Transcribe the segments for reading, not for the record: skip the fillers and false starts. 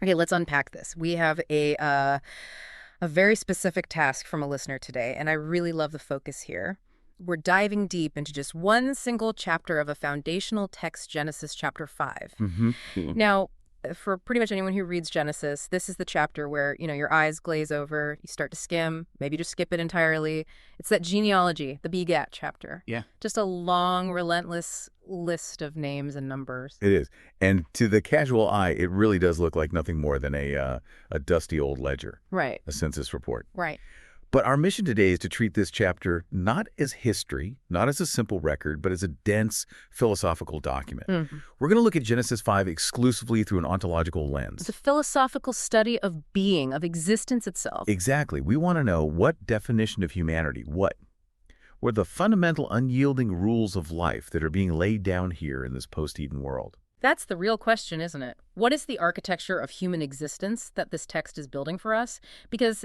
Okay, let's unpack this. We have a very specific task from a listener today, and I really love the focus here. We're diving deep into just one single chapter of a foundational text, Genesis chapter 5. Mm-hmm. Now, for pretty much anyone who reads Genesis, this is the chapter where, your eyes glaze over, you start to skim, maybe just skip it entirely. It's that genealogy, the begat chapter. Yeah, Just a long, relentless list of names and numbers. it is. And to the casual eye, it really does look like nothing more than a dusty old ledger, Right, a census report. right. But our mission today is to treat this chapter not as history, not as a simple record, but as a dense philosophical document. We're going to look at Genesis 5 exclusively through an ontological lens. It's a philosophical study of being, of existence itself. Exactly. We want to know what definition of humanity, what were the fundamental unyielding rules of life that are being laid down here in this post-Eden world. That's the real question, isn't it? What is the architecture of human existence that this text is building for us? Because,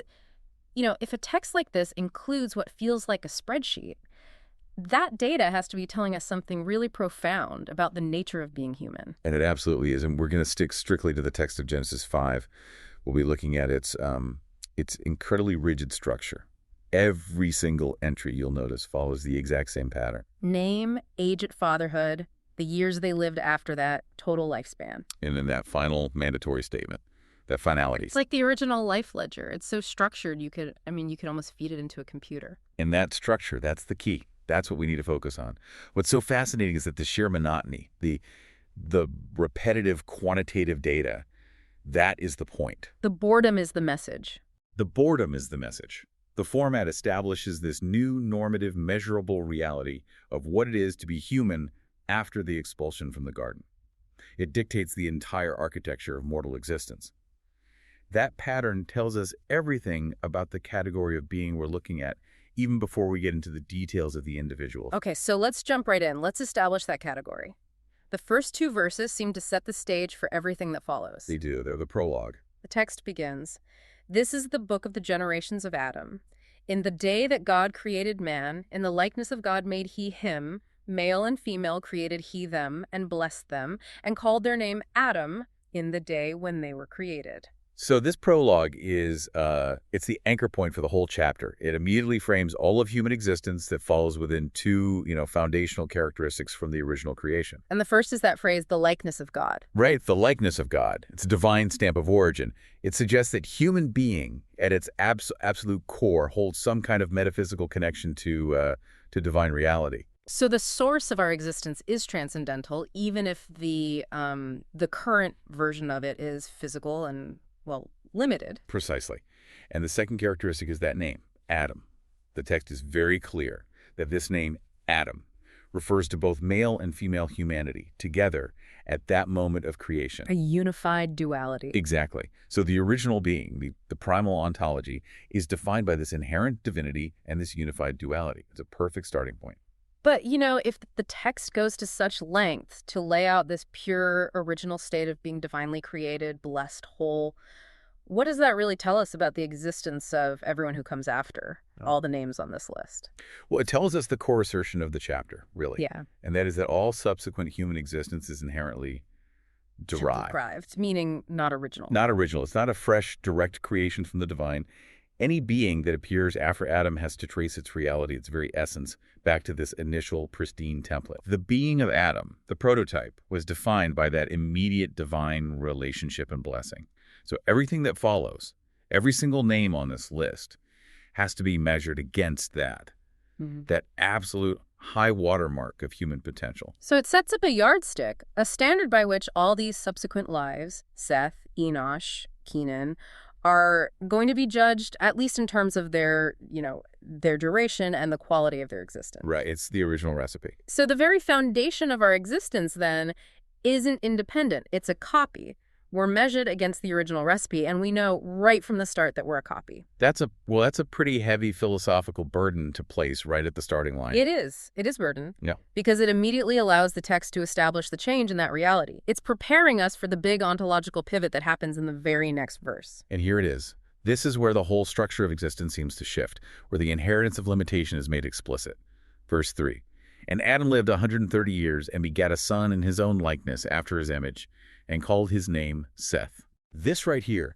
if a text like this includes what feels like a spreadsheet, that data has to be telling us something really profound about the nature of being human. And it absolutely is. And we're going to stick strictly to the text of Genesis 5. We'll be looking at its incredibly rigid structure. Every single entry, you'll notice, follows the exact same pattern. Name, age at fatherhood, the years they lived after that, total lifespan. And then that final mandatory statement, that finality. It's like the original life ledger. It's so structured you could almost feed it into a computer. And that structure, that's the key. That's what we need to focus on. What's so fascinating is that the sheer monotony, the repetitive quantitative data, that is the point. The boredom is the message. The boredom is the message. The format establishes this new normative, measurable reality of what it is to be human after the expulsion from the garden. It dictates the entire architecture of mortal existence. That pattern tells us everything about the category of being we're looking at, even before we get into the details of the individual. Okay, so let's jump right in. Let's establish that category. The first two verses seem to set the stage for everything that follows. They do. They're the prologue. The text begins, "This is the book of the generations of Adam. In the day that God created man, in the likeness of God made he him, male and female created he them, and blessed them, and called their name Adam in the day when they were created." So this prologue is, it's the anchor point for the whole chapter. It immediately frames all of human existence that falls within two, foundational characteristics from the original creation. And the first is that phrase, the likeness of God. Right, the likeness of God. It's a divine stamp of origin. It suggests that human being, at its absolute core, holds some kind of metaphysical connection to divine reality. So the source of our existence is transcendental, even if the current version of it is physical and, limited. Precisely. And the second characteristic is that name, Adam. The text is very clear that this name, Adam, refers to both male and female humanity together at that moment of creation. A unified duality. Exactly. So the original being, the primal ontology, is defined by this inherent divinity and this unified duality. It's a perfect starting point. But, if the text goes to such length to lay out this pure original state of being divinely created, blessed, whole, what does that really tell us about the existence of everyone who comes after, all the names on this list? Well, it tells us the core assertion of the chapter, really. Yeah. And that is that all subsequent human existence is inherently derived. Meaning not original. Not original. It's not a fresh, direct creation from the divine. Any being that appears after Adam has to trace its reality, its very essence, back to this initial pristine template. The being of Adam, the prototype, was defined by that immediate divine relationship and blessing. So everything that follows, every single name on this list, has to be measured against that, that absolute high watermark of human potential. So it sets up a yardstick, a standard by which all these subsequent lives, Seth, Enoch, Kenan, are going to be judged, at least in terms of their duration and the quality of their existence. Right. It's the original recipe. So the very foundation of our existence, then, isn't independent. It's a copy. We're measured against the original recipe, and we know right from the start that we're a copy. That's a pretty heavy philosophical burden to place right at the starting line. It is. It is burden. Yeah. Because it immediately allows the text to establish the change in that reality. It's preparing us for the big ontological pivot that happens in the very next verse. And here it is. This is where the whole structure of existence seems to shift, where the inheritance of limitation is made explicit. Verse 3. And Adam lived 130 years and begat a son in his own likeness after his image, and called his name Seth. This right here,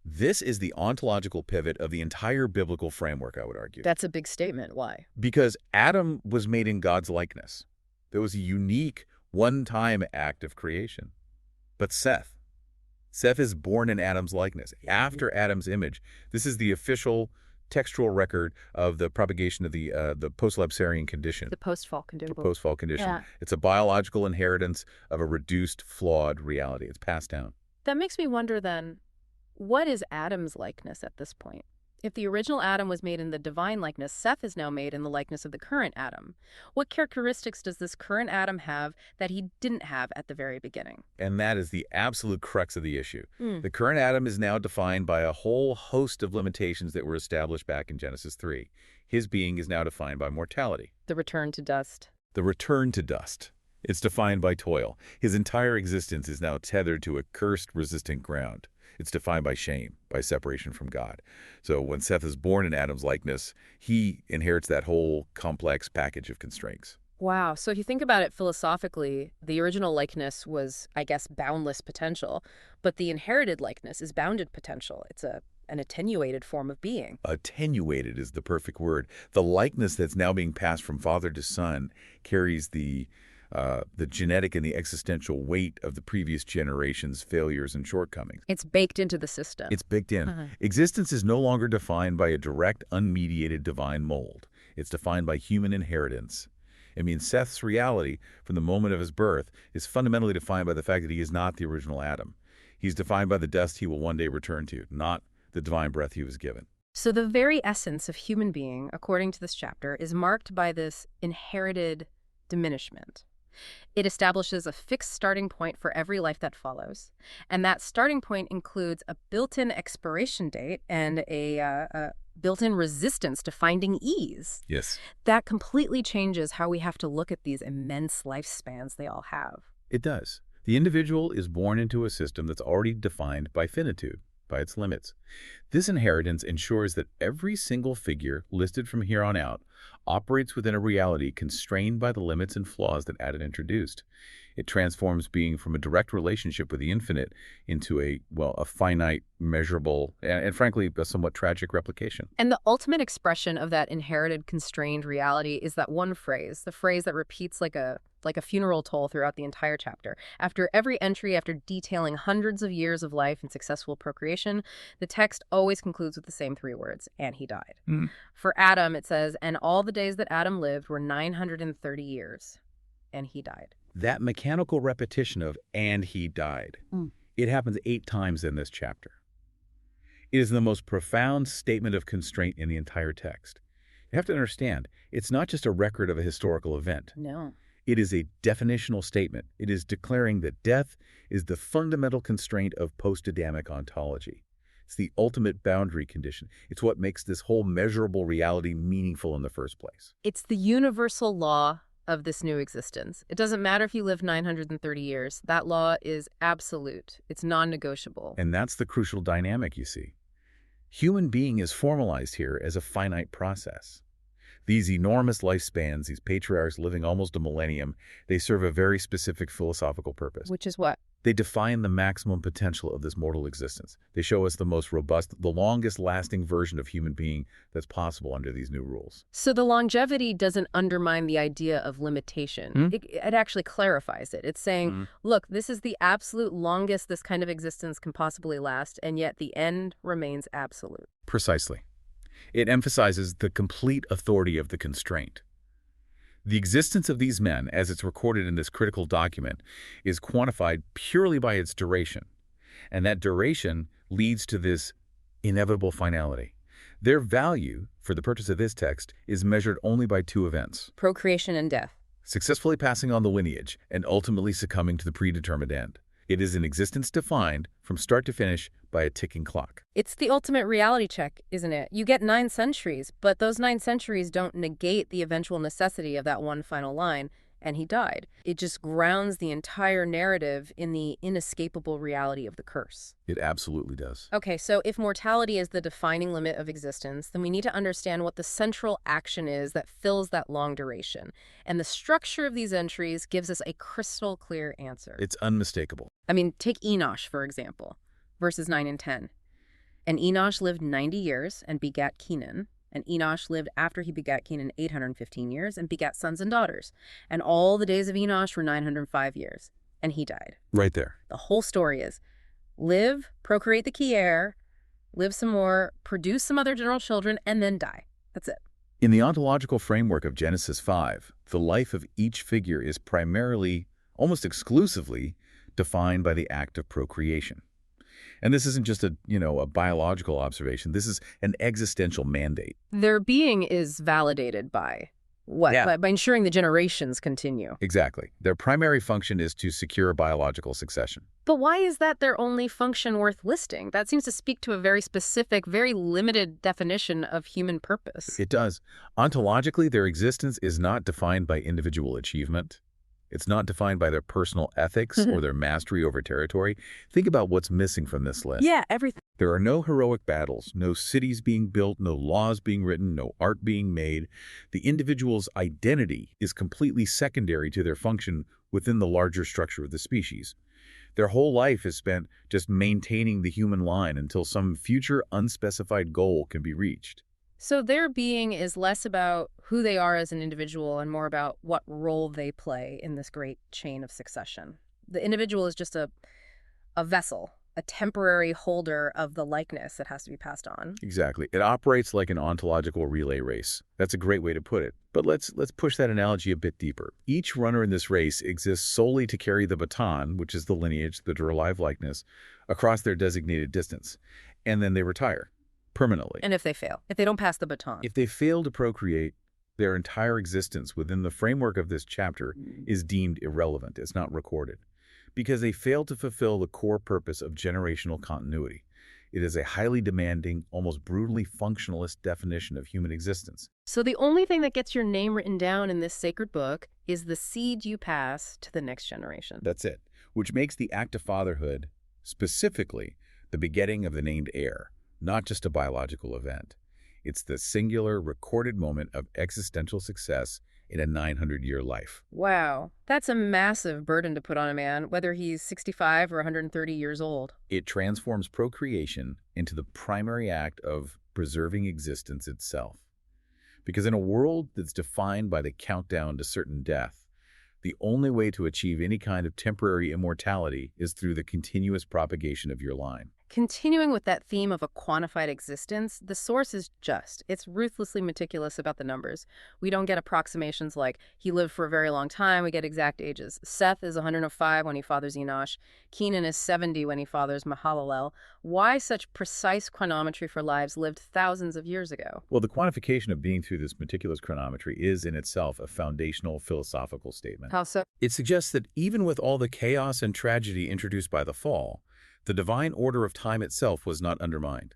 this is the ontological pivot of the entire biblical framework, I would argue. That's a big statement. Why? Because Adam was made in God's likeness. There was a unique, one-time act of creation. But Seth is born in Adam's likeness, after Adam's image. This is the official textual record of the propagation of the post-lapsarian condition. The post-fall condition. Post-fall condition. Yeah. It's a biological inheritance of a reduced, flawed reality. It's passed down. That makes me wonder then, what is Adam's likeness at this point? If the original Adam was made in the divine likeness, Seth is now made in the likeness of the current Adam. What characteristics does this current Adam have that he didn't have at the very beginning? And that is the absolute crux of the issue. The current Adam is now defined by a whole host of limitations that were established back in Genesis 3. His being is now defined by mortality. The return to dust. The return to dust. It's defined by toil. His entire existence is now tethered to a cursed, resistant ground. It's defined by shame, by separation from God. So when Seth is born in Adam's likeness, he inherits that whole complex package of constraints. Wow. So if you think about it philosophically, the original likeness was, I guess, boundless potential, but the inherited likeness is bounded potential. It's an attenuated form of being. Attenuated is the perfect word. The likeness that's now being passed from father to son carries the genetic and the existential weight of the previous generation's failures and shortcomings. It's baked into the system. It's baked in. Existence is no longer defined by a direct, unmediated divine mold. It's defined by human inheritance. I mean, Seth's reality from the moment of his birth is fundamentally defined by the fact that he is not the original Adam. He's defined by the dust he will one day return to, not the divine breath he was given. So the very essence of human being, according to this chapter, is marked by this inherited diminishment. It establishes a fixed starting point for every life that follows. And that starting point includes a built-in expiration date and a built-in resistance to finding ease. Yes. That completely changes how we have to look at these immense lifespans they all have. It does. The individual is born into a system that's already defined by finitude, by its limits. This inheritance ensures that every single figure listed from here on out operates within a reality constrained by the limits and flaws that Adam introduced. It transforms being from a direct relationship with the infinite into a finite, measurable, and frankly, a somewhat tragic replication. And the ultimate expression of that inherited, constrained reality is that one phrase, the phrase that repeats like a funeral toll throughout the entire chapter. After every entry, after detailing hundreds of years of life and successful procreation, the text always concludes with the same three words, and he died. For Adam, it says, and all the days that Adam lived were 930 years, and he died. That mechanical repetition of, and he died, it happens 8 times in this chapter. It is the most profound statement of constraint in the entire text. You have to understand, it's not just a record of a historical event. No. It is a definitional statement. It is declaring that death is the fundamental constraint of post-Adamic ontology. It's the ultimate boundary condition. It's what makes this whole measurable reality meaningful in the first place. It's the universal law of this new existence. It doesn't matter if you live 930 years. That law is absolute. It's non-negotiable. And that's the crucial dynamic, you see. Human being is formalized here as a finite process. These enormous lifespans, these patriarchs living almost a millennium, they serve a very specific philosophical purpose. Which is what? They define the maximum potential of this mortal existence. They show us the most robust, the longest lasting version of human being that's possible under these new rules. So the longevity doesn't undermine the idea of limitation. It actually clarifies it. It's saying, look, this is the absolute longest this kind of existence can possibly last, and yet the end remains absolute. Precisely. It emphasizes the complete authority of the constraint. The existence of these men, as it's recorded in this critical document, is quantified purely by its duration. And that duration leads to this inevitable finality. Their value, for the purpose of this text, is measured only by 2 events. Procreation and death. Successfully passing on the lineage and ultimately succumbing to the predetermined end. It is an existence defined from start to finish by a ticking clock. It's the ultimate reality check, isn't it? You get 9 centuries, but those 9 centuries don't negate the eventual necessity of that one final line, and he died. It just grounds the entire narrative in the inescapable reality of the curse. It absolutely does. Okay, so if mortality is the defining limit of existence, then we need to understand what the central action is that fills that long duration. And the structure of these entries gives us a crystal clear answer. It's unmistakable. I mean, take Enoch, for example. verses 9 and 10. And Enosh lived 90 years and begat Kenan. And Enosh lived after he begat Kenan 815 years and begat sons and daughters. And all the days of Enosh were 905 years. And he died. Right there. The whole story is live, procreate the key heir, live some more, produce some other general children, and then die. That's it. In the ontological framework of Genesis 5, the life of each figure is primarily, almost exclusively, defined by the act of procreation. And this isn't just a biological observation. This is an existential mandate. Their being is validated by what? Yeah. By ensuring the generations continue. Exactly. Their primary function is to secure biological succession. But why is that their only function worth listing? That seems to speak to a very specific, very limited definition of human purpose. It does. Ontologically, their existence is not defined by individual achievement. It's not defined by their personal ethics or their mastery over territory. Think about what's missing from this list. Yeah, everything. There are no heroic battles, no cities being built, no laws being written, no art being made. The individual's identity is completely secondary to their function within the larger structure of the species. Their whole life is spent just maintaining the human line until some future unspecified goal can be reached. So their being is less about who they are as an individual and more about what role they play in this great chain of succession. The individual is just a vessel, a temporary holder of the likeness that has to be passed on. Exactly. It operates like an ontological relay race. That's a great way to put it. But let's push that analogy a bit deeper. Each runner in this race exists solely to carry the baton, which is the lineage, the derived likeness, across their designated distance. And then they retire. Permanently. And if they fail, if they don't pass the baton. If they fail to procreate, their entire existence within the framework of this chapter is deemed irrelevant. It's not recorded. Because they fail to fulfill the core purpose of generational continuity. It is a highly demanding, almost brutally functionalist definition of human existence. So the only thing that gets your name written down in this sacred book is the seed you pass to the next generation. That's it. Which makes the act of fatherhood, specifically, the begetting of the named heir, not just a biological event. It's the singular, recorded moment of existential success in a 900-year life. Wow, that's a massive burden to put on a man, whether he's 65 or 130 years old. It transforms procreation into the primary act of preserving existence itself. Because in a world that's defined by the countdown to certain death, the only way to achieve any kind of temporary immortality is through the continuous propagation of your line. Continuing with that theme of a quantified existence, the source is just. It's ruthlessly meticulous about the numbers. We don't get approximations like he lived for a very long time. We get exact ages. Seth is 105 when he fathers Enosh. Kenan is 70 when he fathers Mahalalel. Why such precise chronometry for lives lived thousands of years ago? Well, the quantification of being through this meticulous chronometry is in itself a foundational philosophical statement. How so? It suggests that even with all the chaos and tragedy introduced by the fall, the divine order of time itself was not undermined.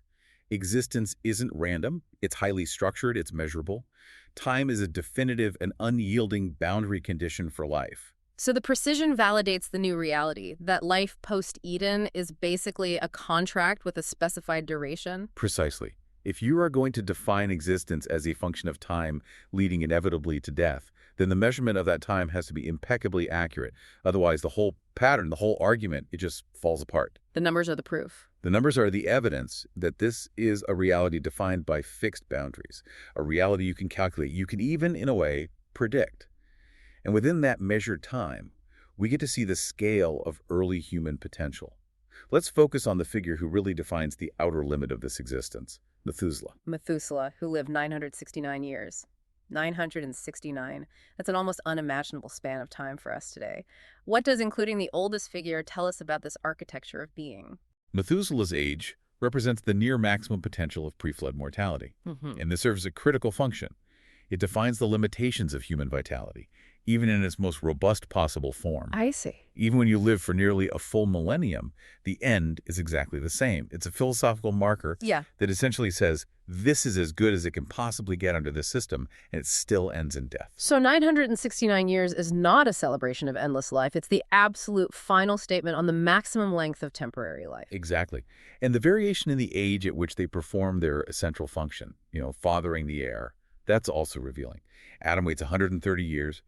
Existence isn't random, it's highly structured, it's measurable. Time is a definitive and unyielding boundary condition for life. So the precision validates the new reality, that life post-Eden is basically a contract with a specified duration? Precisely. If you are going to define existence as a function of time leading inevitably to death, then the measurement of that time has to be impeccably accurate. Otherwise, the whole pattern, the whole argument, it just falls apart. The numbers are the proof. The numbers are the evidence that this is a reality defined by fixed boundaries, a reality you can calculate, you can even, in a way, predict. And within that measured time, we get to see the scale of early human potential. Let's focus on the figure who really defines the outer limit of this existence, Methuselah. Methuselah, who lived 969 years. 969. That's an almost unimaginable span of time for us today. What does including the oldest figure tell us about this architecture of being? Methuselah's age represents the near maximum potential of pre-flood mortality, and this serves a critical function. It defines the limitations of human vitality, even in its most robust possible form. I see. Even when you live for nearly a full millennium, the end is exactly the same. It's a philosophical marker that essentially says, this is as good as it can possibly get under this system, and it still ends in death. So 969 years is not a celebration of endless life. It's the absolute final statement on the maximum length of temporary life. Exactly. And the variation in the age at which they perform their essential function, fathering the heir, that's also revealing. Adam waits 130 years.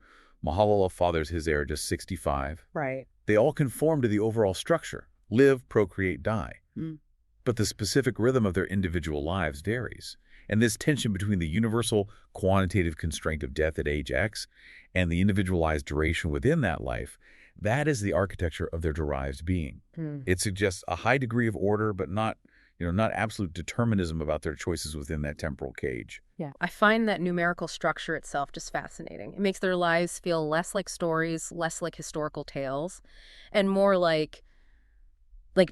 Mahalalel fathers his heir just 65. Right. They all conform to the overall structure. live, procreate, die. Mm. But the specific rhythm of their individual lives varies. And this tension between the universal quantitative constraint of death at age X and the individualized duration within that life, that is the architecture of their derived being. Mm. It suggests a high degree of order, but not absolute determinism about their choices within that temporal cage. Yeah. I find that numerical structure itself just fascinating. It makes their lives feel less like stories, less like historical tales, and more like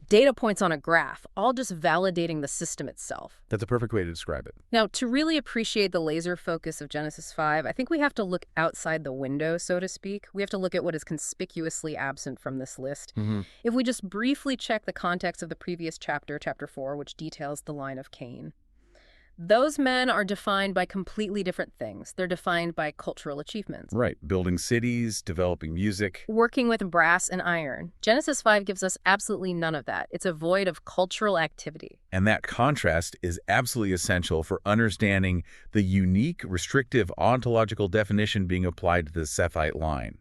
data points on a graph, all just validating the system itself. That's a perfect way to describe it. Now, to really appreciate the laser focus of Genesis 5, I think we have to look outside the window, so to speak. We have to look at what is conspicuously absent from this list. If we just briefly check the context of the previous chapter, chapter 4, which details the line of Cain, those men are defined by completely different things. They're defined by cultural achievements. Right. Building cities, developing music. Working with brass and iron. Genesis 5 gives us absolutely none of that. It's a void of cultural activity. And that contrast is absolutely essential for understanding the unique, restrictive ontological definition being applied to the Sethite line.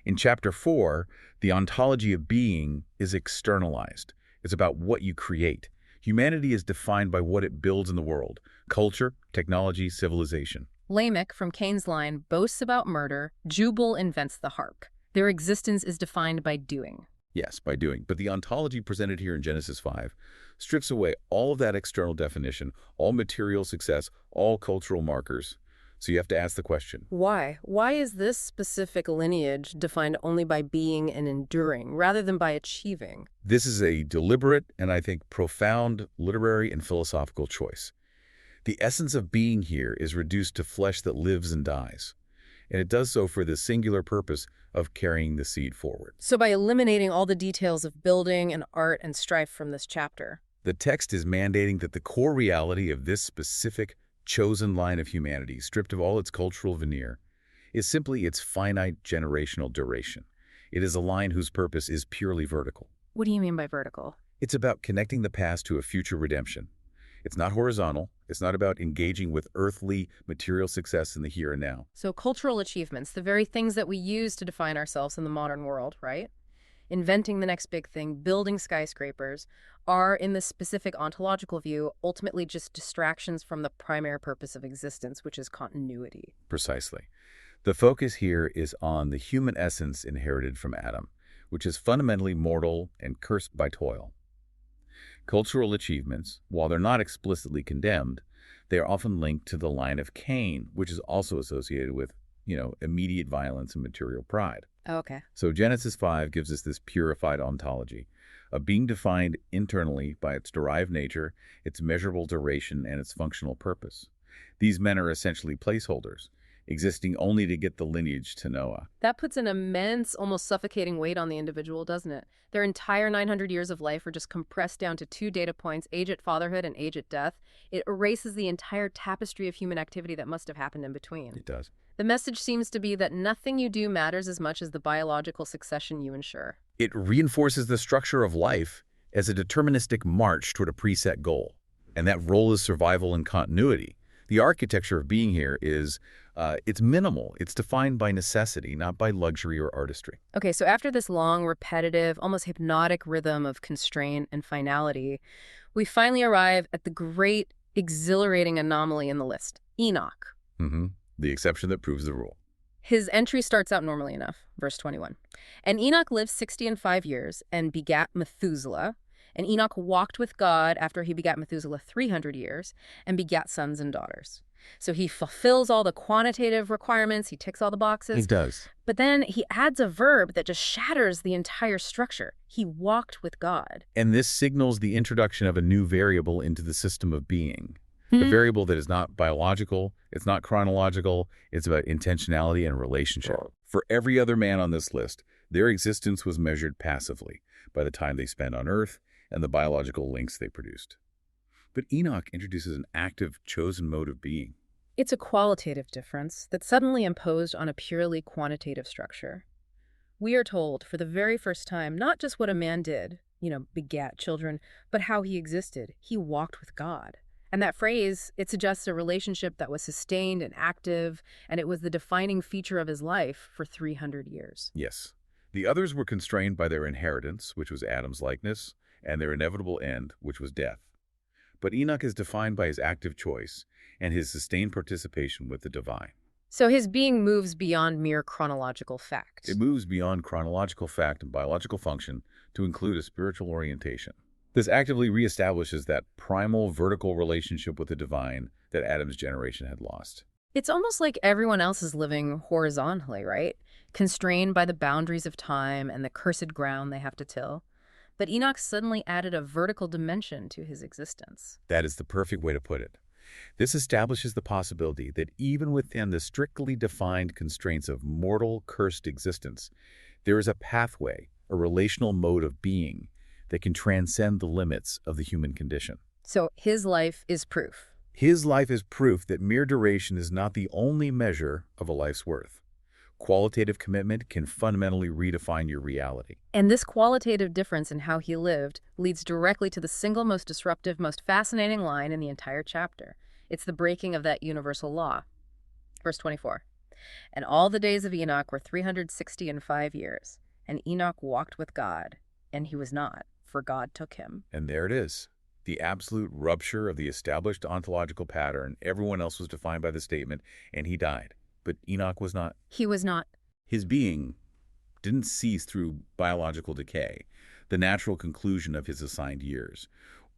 In chapter 4, the ontology of being is externalized. It's about what you create. Humanity is defined by what it builds in the world: culture, technology, civilization. Lamech, from Cain's line, boasts about murder. Jubal invents the harp. Their existence is defined by doing. Yes, by doing. But the ontology presented here in Genesis 5 strips away all of that external definition, all material success, all cultural markers. So you have to ask the question. Why? Why is this specific lineage defined only by being and enduring, rather than by achieving? This is a deliberate and, I think, profound literary and philosophical choice. The essence of being here is reduced to flesh that lives and dies. And it does so for the singular purpose of carrying the seed forward. So by eliminating all the details of building and art and strife from this chapter, the text is mandating that the core reality of this specific chosen line of humanity, stripped of all its cultural veneer, is simply its finite generational duration. It is a line whose purpose is purely vertical. What do you mean by vertical? It's about connecting the past to a future redemption. It's not horizontal. It's not about engaging with earthly material success in the here and now. So cultural achievements, the very things that we use to define ourselves in the modern world, right? Inventing the next big thing, building skyscrapers, are, in this specific ontological view, ultimately just distractions from the primary purpose of existence, which is continuity. Precisely. The focus here is on the human essence inherited from Adam, which is fundamentally mortal and cursed by toil. Cultural achievements, while they're not explicitly condemned, they are often linked to the line of Cain, which is also associated with, immediate violence and material pride. Okay. So Genesis 5 gives us this purified ontology, a being defined internally by its derived nature, its measurable duration, and its functional purpose. These men are essentially placeholders, existing only to get the lineage to Noah. That puts an immense, almost suffocating weight on the individual, doesn't it? Their entire 900 years of life are just compressed down to 2 data points, age at fatherhood and age at death. It erases the entire tapestry of human activity that must have happened in between. It does. The message seems to be that nothing you do matters as much as the biological succession you ensure. It reinforces the structure of life as a deterministic march toward a preset goal. And that role is survival and continuity. The architecture of being here is, it's minimal. It's defined by necessity, not by luxury or artistry. Okay, so after this long, repetitive, almost hypnotic rhythm of constraint and finality, we finally arrive at the great, exhilarating anomaly in the list, Enoch. The exception that proves the rule. His entry starts out normally enough, verse 21. And Enoch lived 65 years and begat Methuselah. And Enoch walked with God after he begat Methuselah 300 years and begat sons and daughters. So he fulfills all the quantitative requirements. He ticks all the boxes. He does. But then he adds a verb that just shatters the entire structure. He walked with God. And this signals the introduction of a new variable into the system of being. A variable that is not biological, it's not chronological, it's about intentionality and relationship. For every other man on this list, their existence was measured passively by the time they spent on Earth and the biological links they produced. But Enoch introduces an active, chosen mode of being. It's a qualitative difference that's suddenly imposed on a purely quantitative structure. We are told for the very first time not just what a man did, begat children, but how he existed. He walked with God. And that phrase, it suggests a relationship that was sustained and active, and it was the defining feature of his life for 300 years. Yes. The others were constrained by their inheritance, which was Adam's likeness, and their inevitable end, which was death. But Enoch is defined by his active choice and his sustained participation with the divine. So his being moves beyond mere chronological fact. It moves beyond chronological fact and biological function to include a spiritual orientation. This actively reestablishes that primal vertical relationship with the divine that Adam's generation had lost. It's almost like everyone else is living horizontally, right? Constrained by the boundaries of time and the cursed ground they have to till. But Enoch suddenly added a vertical dimension to his existence. That is the perfect way to put it. This establishes the possibility that even within the strictly defined constraints of mortal, cursed existence, there is a pathway, a relational mode of being that can transcend the limits of the human condition. So his life is proof. His life is proof that mere duration is not the only measure of a life's worth. Qualitative commitment can fundamentally redefine your reality. And this qualitative difference in how he lived leads directly to the single most disruptive, most fascinating line in the entire chapter. It's the breaking of that universal law. Verse 24. And all the days of Enoch were 365 years, and Enoch walked with God, and he was not, for God took him. And there it is. The absolute rupture of the established ontological pattern. Everyone else was defined by the statement, and he died. But Enoch was not. He was not. His being didn't cease through biological decay, the natural conclusion of his assigned years,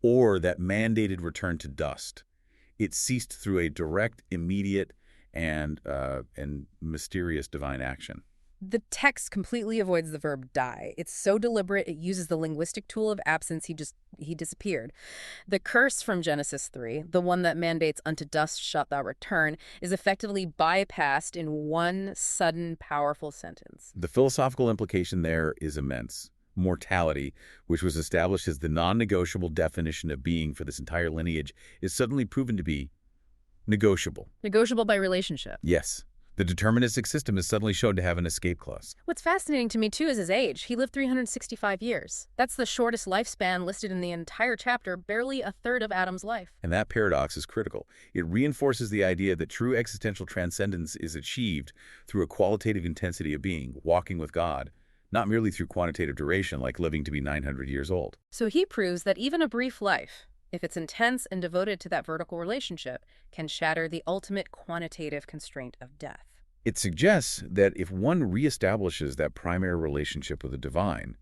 or that mandated return to dust. It ceased through a direct, immediate, and mysterious divine action. The text completely avoids the verb die. It's so deliberate, it uses the linguistic tool of absence. He disappeared. The curse from Genesis 3, the one that mandates unto dust shalt thou return, is effectively bypassed in one sudden, powerful sentence. The philosophical implication there is immense. Mortality, which was established as the non-negotiable definition of being for this entire lineage, is suddenly proven to be negotiable. Negotiable by relationship. Yes. The deterministic system is suddenly shown to have an escape clause. What's fascinating to me, too, is his age. He lived 365 years. That's the shortest lifespan listed in the entire chapter, barely a third of Adam's life. And that paradox is critical. It reinforces the idea that true existential transcendence is achieved through a qualitative intensity of being, walking with God, not merely through quantitative duration like living to be 900 years old. So he proves that even a brief life, if it's intense and devoted to that vertical relationship, can shatter the ultimate quantitative constraint of death. It suggests that if one reestablishes that primary relationship with the divine,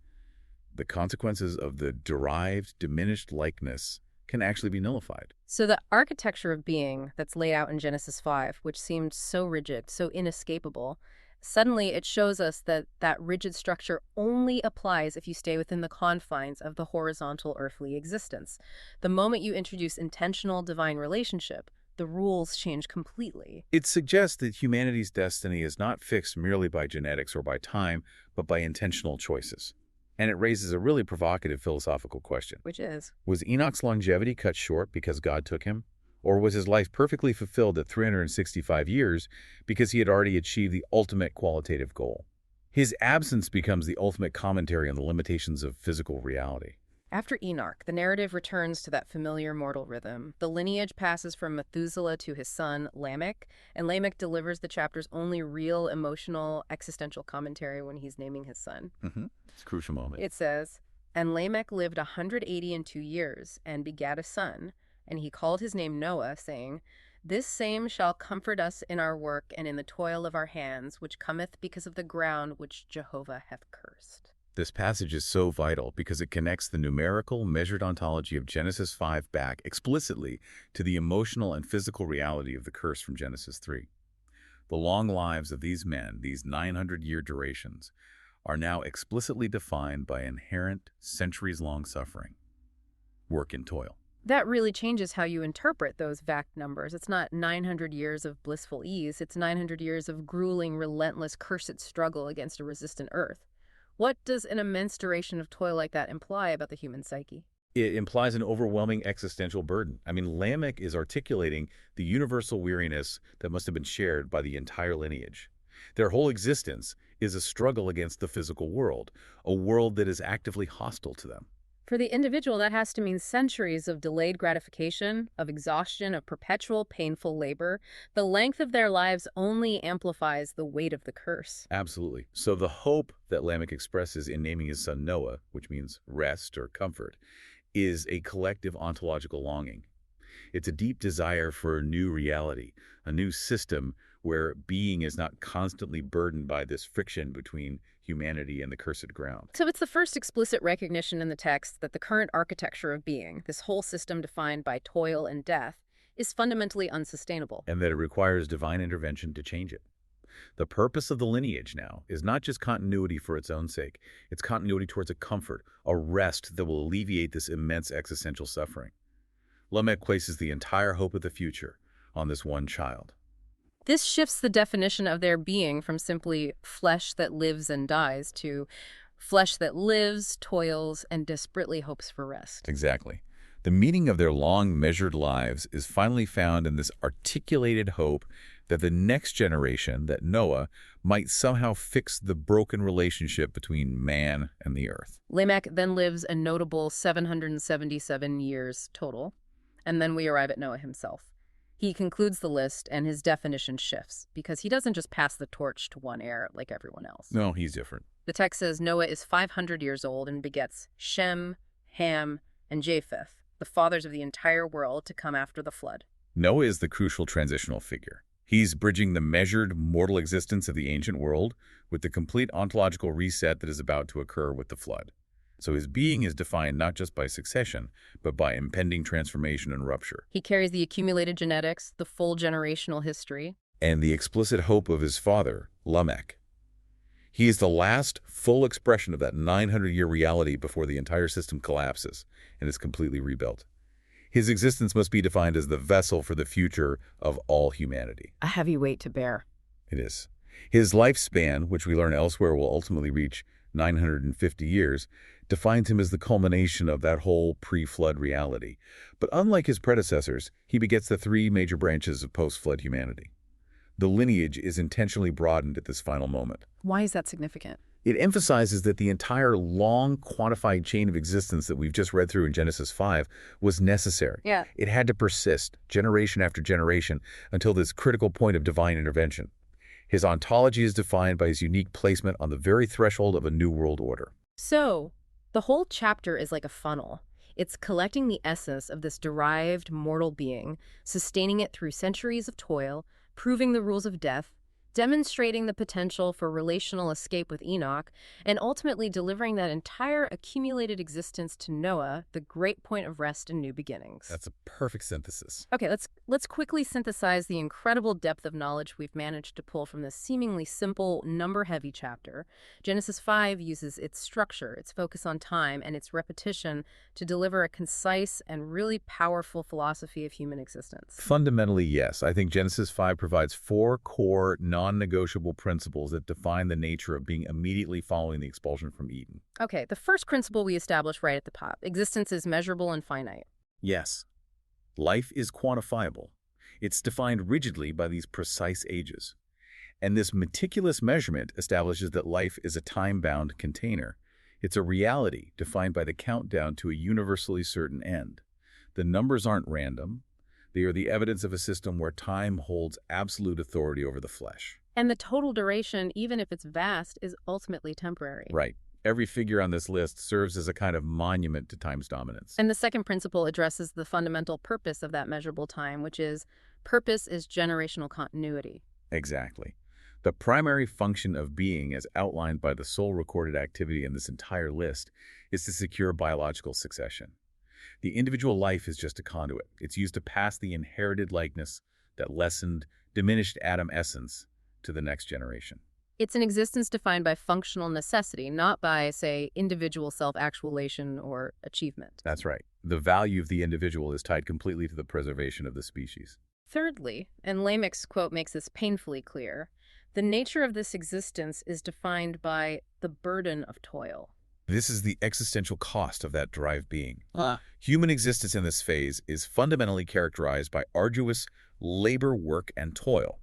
the consequences of the derived, diminished likeness can actually be nullified. So the architecture of being that's laid out in Genesis 5, which seemed so rigid, so inescapable, suddenly it shows us that that rigid structure only applies if you stay within the confines of the horizontal earthly existence. The moment you introduce intentional divine relationship, the rules change completely. It suggests that humanity's destiny is not fixed merely by genetics or by time, but by intentional choices. And it raises a really provocative philosophical question. Which is? Was Enoch's longevity cut short because God took him? Or was his life perfectly fulfilled at 365 years because he had already achieved the ultimate qualitative goal? His absence becomes the ultimate commentary on the limitations of physical reality. After Enoch, the narrative returns to that familiar mortal rhythm. The lineage passes from Methuselah to his son, Lamech, and Lamech delivers the chapter's only real emotional, existential commentary when he's naming his son. It's a crucial moment. It says, And Lamech lived 182 years, and begat a son, and he called his name Noah, saying, This same shall comfort us in our work and in the toil of our hands, which cometh because of the ground which Jehovah hath cursed. This passage is so vital because it connects the numerical, measured ontology of Genesis 5 back explicitly to the emotional and physical reality of the curse from Genesis 3. The long lives of these men, these 900-year durations, are now explicitly defined by inherent, centuries-long suffering, work and toil. That really changes how you interpret those vast numbers. It's not 900 years of blissful ease. It's 900 years of grueling, relentless, cursed struggle against a resistant earth. What does an immense duration of toil like that imply about the human psyche? It implies an overwhelming existential burden. I mean, Lamech is articulating the universal weariness that must have been shared by the entire lineage. Their whole existence is a struggle against the physical world, a world that is actively hostile to them. For the individual, that has to mean centuries of delayed gratification, of exhaustion, of perpetual painful labor. The length of their lives only amplifies the weight of the curse. Absolutely. So the hope that Lamech expresses in naming his son Noah, which means rest or comfort, is a collective ontological longing. It's a deep desire for a new reality, a new system where being is not constantly burdened by this friction between humanity and the cursed ground. So it's the first explicit recognition in the text that the current architecture of being, this whole system defined by toil and death, is fundamentally unsustainable. And that it requires divine intervention to change it. The purpose of the lineage now is not just continuity for its own sake. It's continuity towards a comfort, a rest that will alleviate this immense existential suffering. Lamech places the entire hope of the future on this one child. This shifts the definition of their being from simply flesh that lives and dies to flesh that lives, toils, and desperately hopes for rest. Exactly. The meaning of their long, measured lives is finally found in this articulated hope that the next generation, that Noah, might somehow fix the broken relationship between man and the earth. Lamech then lives a notable 777 years total, and then we arrive at Noah himself. He concludes the list, and his definition shifts, because he doesn't just pass the torch to one heir like everyone else. No, he's different. The text says Noah is 500 years old and begets Shem, Ham, and Japheth, the fathers of the entire world, to come after the flood. Noah is the crucial transitional figure. He's bridging the measured, mortal existence of the ancient world with the complete ontological reset that is about to occur with the flood. So his being is defined not just by succession, but by impending transformation and rupture. He carries the accumulated genetics, the full generational history, and the explicit hope of his father, Lamech. He is the last full expression of that 900-year reality before the entire system collapses and is completely rebuilt. His existence must be defined as the vessel for the future of all humanity. a heavy weight to bear. It is. His lifespan, which we learn elsewhere will ultimately reach 950 years, defines him as the culmination of that whole pre-flood reality. But unlike his predecessors, he begets the three major branches of post-flood humanity. The lineage is intentionally broadened at this final moment. Why is that significant? It emphasizes that the entire long quantified chain of existence that we've just read through in Genesis 5 was necessary. Yeah. It had to persist, generation after generation, until this critical point of divine intervention. His ontology is defined by his unique placement on the very threshold of a new world order. So, the whole chapter is like a funnel. It's collecting the essence of this derived mortal being, sustaining it through centuries of toil, proving the rules of death, demonstrating the potential for relational escape with Enoch, and ultimately delivering that entire accumulated existence to Noah, the great point of rest and new beginnings. That's a perfect synthesis. Okay, let's quickly synthesize the incredible depth of knowledge we've managed to pull from this seemingly simple, number-heavy chapter. Genesis 5 uses its structure, its focus on time, and its repetition to deliver a concise and really powerful philosophy of human existence. Fundamentally, yes. I think Genesis 5 provides four core, non-negotiable principles that define the nature of being immediately following the expulsion from Eden. Okay, the first principle we establish right at the top. Existence is measurable and finite. Yes. Life is quantifiable. It's defined rigidly by these precise ages. And this meticulous measurement establishes that life is a time-bound container. It's a reality defined by the countdown to a universally certain end. The numbers aren't random. They are the evidence of a system where time holds absolute authority over the flesh. And the total duration, even if it's vast, is ultimately temporary. Right. Every figure on this list serves as a kind of monument to time's dominance. And the second principle addresses the fundamental purpose of that measurable time, which is purpose is generational continuity. Exactly. The primary function of being, as outlined by the sole recorded activity in this entire list, is to secure biological succession. The individual life is just a conduit. It's used to pass the inherited likeness, that lessened, diminished Adam essence, to the next generation. It's an existence defined by functional necessity, not by, say, individual self-actualization or achievement. That's right. The value of the individual is tied completely to the preservation of the species. Thirdly, and Lamech's quote makes this painfully clear, the nature of this existence is defined by the burden of toil. This is the existential cost of that derived being. Human existence in this phase is fundamentally characterized by arduous labor, work, and toil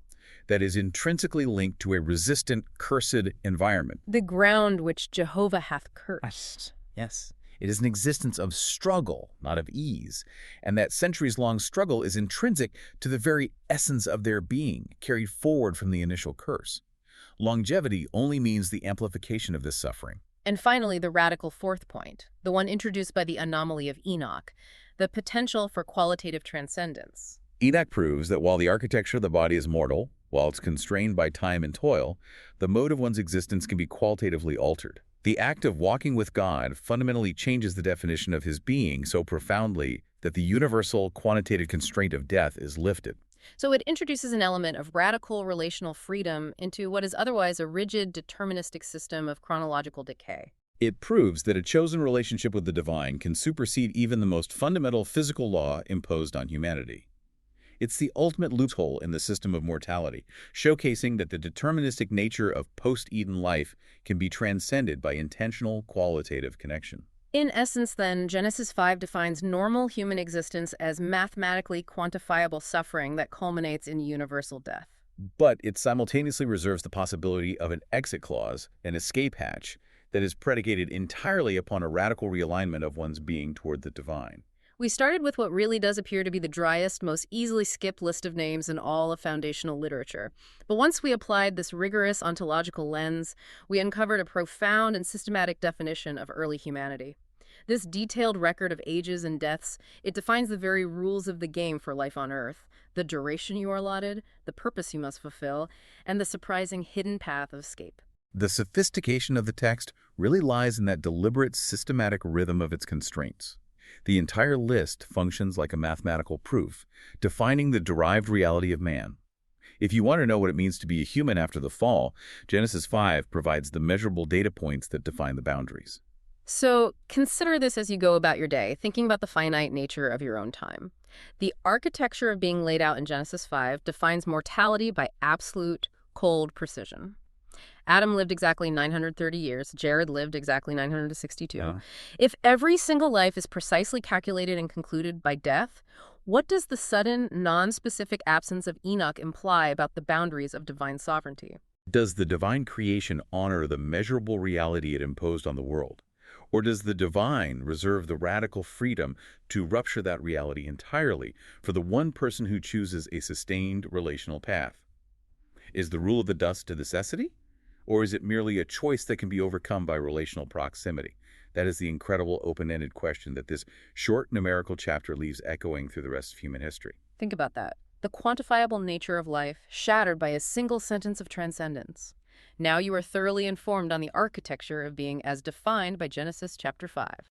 that is intrinsically linked to a resistant, cursed environment. The ground which Jehovah hath cursed. Yes. It is an existence of struggle, not of ease, and that centuries-long struggle is intrinsic to the very essence of their being, carried forward from the initial curse. Longevity only means the amplification of this suffering. And finally, the radical fourth point, the one introduced by the anomaly of Enoch, the potential for qualitative transcendence. Enoch proves that while the architecture of the body is mortal, while it's constrained by time and toil, the mode of one's existence can be qualitatively altered. The act of walking with God fundamentally changes the definition of his being so profoundly that the universal quantitative constraint of death is lifted. So it introduces an element of radical relational freedom into what is otherwise a rigid, deterministic system of chronological decay. It proves that a chosen relationship with the divine can supersede even the most fundamental physical law imposed on humanity. It's the ultimate loophole in the system of mortality, showcasing that the deterministic nature of post-Eden life can be transcended by intentional qualitative connection. In essence, then, Genesis 5 defines normal human existence as mathematically quantifiable suffering that culminates in universal death. But it simultaneously reserves the possibility of an exit clause, an escape hatch, that is predicated entirely upon a radical realignment of one's being toward the divine. We started with what really does appear to be the driest, most easily skipped list of names in all of foundational literature. But once we applied this rigorous ontological lens, we uncovered a profound and systematic definition of early humanity. This detailed record of ages and deaths, it defines the very rules of the game for life on Earth, the duration you are allotted, the purpose you must fulfill, and the surprising hidden path of escape. The sophistication of the text really lies in that deliberate, systematic rhythm of its constraints. The entire list functions like a mathematical proof, defining the derived reality of man. If you want to know what it means to be a human after the fall, Genesis 5 provides the measurable data points that define the boundaries. So consider this as you go about your day, thinking about the finite nature of your own time. The architecture of being laid out in Genesis 5 defines mortality by absolute, cold precision. Adam lived exactly 930 years. Jared lived exactly 962. Yeah. If every single life is precisely calculated and concluded by death, what does the sudden, non-specific absence of Enoch imply about the boundaries of divine sovereignty? Does the divine creation honor the measurable reality it imposed on the world? Or does the divine reserve the radical freedom to rupture that reality entirely for the one person who chooses a sustained relational path? Is the rule of the dust a necessity? Or is it merely a choice that can be overcome by relational proximity? That is the incredible open-ended question that this short numerical chapter leaves echoing through the rest of human history. Think about that. The quantifiable nature of life shattered by a single sentence of transcendence. Now you are thoroughly informed on the architecture of being as defined by Genesis chapter 5.